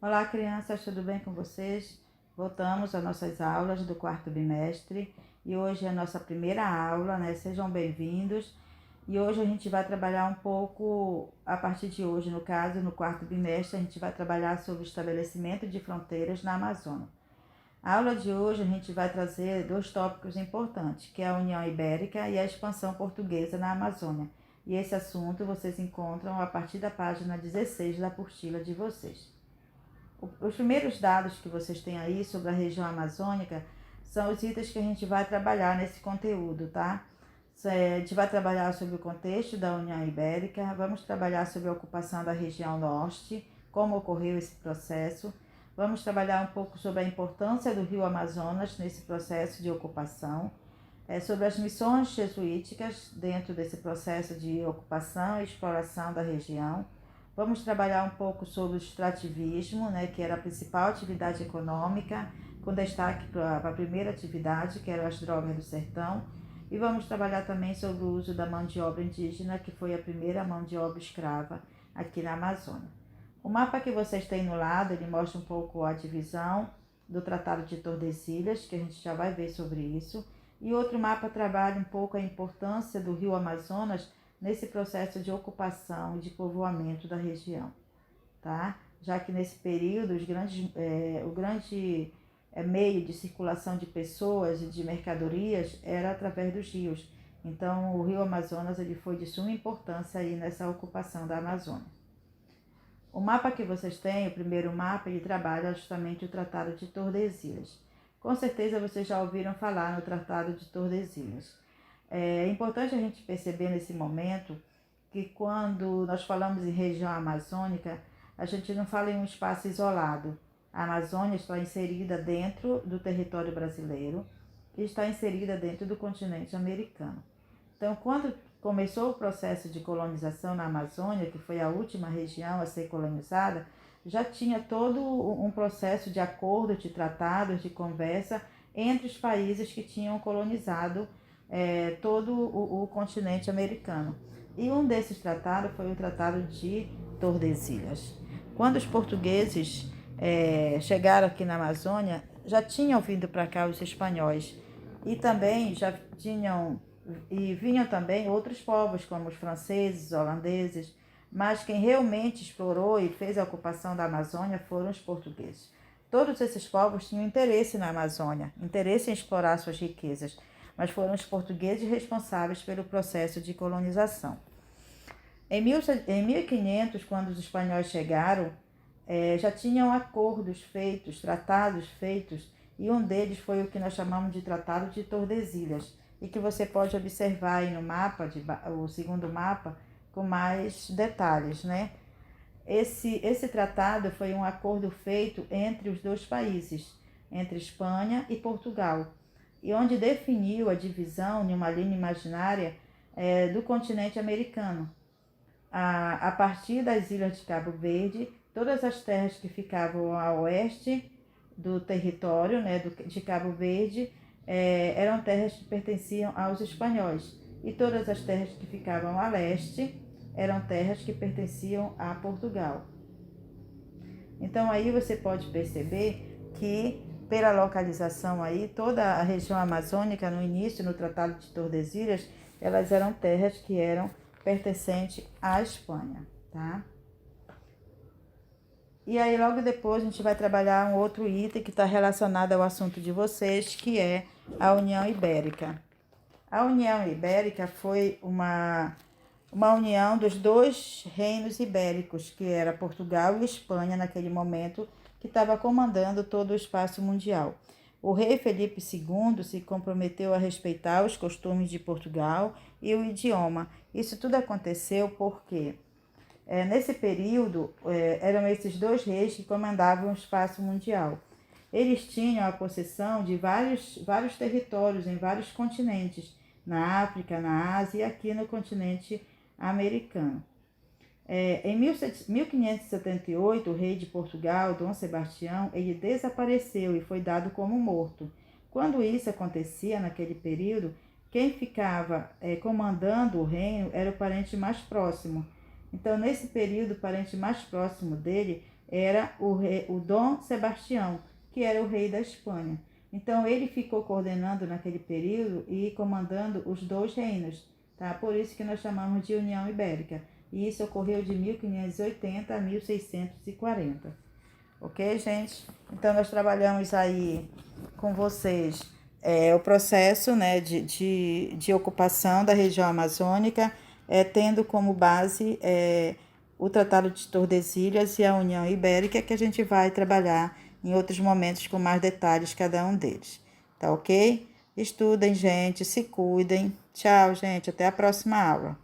Olá, crianças, tudo bem com vocês? Voltamos às nossas aulas do quarto bimestre e hoje é a nossa primeira aula, né? Sejam bem-vindos. E hoje a gente vai trabalhar um pouco, a partir de hoje, no caso, no quarto bimestre, a gente vai trabalhar sobre o estabelecimento de fronteiras na Amazônia. A aula de hoje a gente vai trazer dois tópicos importantes, que é a União Ibérica e a expansão portuguesa na Amazônia. E esse assunto vocês encontram a partir da página 16 da apostila de vocês. Os primeiros dados que vocês têm aí sobre a região amazônica são os itens que a gente vai trabalhar nesse conteúdo, tá? A gente vai trabalhar sobre o contexto da União Ibérica, vamos trabalhar sobre a ocupação da região norte, como ocorreu esse processo, vamos trabalhar um pouco sobre a importância do rio Amazonas nesse processo de ocupação, sobre as missões jesuíticas dentro desse processo de ocupação e exploração da região. Vamos trabalhar um pouco sobre o extrativismo, né, que era a principal atividade econômica, com destaque para a primeira atividade, que eram as drogas do sertão. E vamos trabalhar também sobre o uso da mão de obra indígena, que foi a primeira mão de obra escrava aqui na Amazônia. O mapa que vocês têm no lado, ele mostra um pouco a divisão do Tratado de Tordesilhas, que a gente já vai ver sobre isso. E outro mapa trabalha um pouco a importância do rio Amazonas nesse processo de ocupação e de povoamento da região, tá? Já que nesse período o grande meio de circulação de pessoas e de mercadorias era através dos rios. Então o rio Amazonas ele foi de suma importância aí nessa ocupação da Amazônia. O mapa que vocês têm, o primeiro mapa, ele trabalha justamente o Tratado de Tordesilhas. Com certeza vocês já ouviram falar no Tratado de Tordesilhas. É importante a gente perceber nesse momento que quando nós falamos em região amazônica, a gente não fala em um espaço isolado. A Amazônia está inserida dentro do território brasileiro e está inserida dentro do continente americano. Então, quando começou o processo de colonização na Amazônia, que foi a última região a ser colonizada, já tinha todo um processo de acordo, de tratados, de conversa entre os países que tinham colonizado todo o continente americano. E um desses tratados foi o Tratado de Tordesilhas. Quando os portugueses chegaram aqui na Amazônia, já tinham vindo para cá os espanhóis e também já tinham e vinham também outros povos como os franceses, os holandeses, mas quem realmente explorou e fez a ocupação da Amazônia foram os portugueses. Todos esses povos tinham interesse na Amazônia, interesse em explorar suas riquezas, mas foram os portugueses responsáveis pelo processo de colonização. Em 1500, quando os espanhóis chegaram, já tinham acordos feitos, tratados feitos, e um deles foi o que nós chamamos de Tratado de Tordesilhas, e que você pode observar aí no mapa, o segundo mapa, com mais detalhes, né? Esse tratado foi um acordo feito entre os dois países, entre Espanha e Portugal, e onde definiu a divisão de uma linha imaginária do continente americano. A partir das ilhas de Cabo Verde, todas as terras que ficavam a oeste do território, né, de Cabo Verde, eram terras que pertenciam aos espanhóis, e todas as terras que ficavam a leste eram terras que pertenciam a Portugal. Então aí você pode perceber que pela localização aí, toda a região amazônica no início, no Tratado de Tordesilhas, elas eram terras que eram pertencentes à Espanha, tá? E aí logo depois a gente vai trabalhar um outro item que está relacionado ao assunto de vocês, que é a União Ibérica. A União Ibérica foi uma união dos dois reinos ibéricos, que era Portugal e Espanha naquele momento, que estava comandando todo o espaço mundial. O rei Felipe II se comprometeu a respeitar os costumes de Portugal e o idioma. Isso tudo aconteceu porque nesse período eram esses dois reis que comandavam o espaço mundial. Eles tinham a possessão de vários territórios em vários continentes, na África, na Ásia e aqui no continente americano. Em 1578, o rei de Portugal, Dom Sebastião, ele desapareceu e foi dado como morto. Quando isso acontecia naquele período, quem ficava comandando o reino era o parente mais próximo. Então, nesse período, o parente mais próximo dele era o Dom Sebastião, que era o rei da Espanha. Então, ele ficou coordenando naquele período e comandando os dois reinos, tá? Por isso que nós chamamos de União Ibérica. E isso ocorreu de 1580 a 1640. Ok, gente? Então, nós trabalhamos aí com vocês o processo, né, de ocupação da região amazônica, tendo como base o Tratado de Tordesilhas e a União Ibérica, que a gente vai trabalhar em outros momentos com mais detalhes cada um deles. Tá ok? Estudem, gente, se cuidem. Tchau, gente. Até a próxima aula.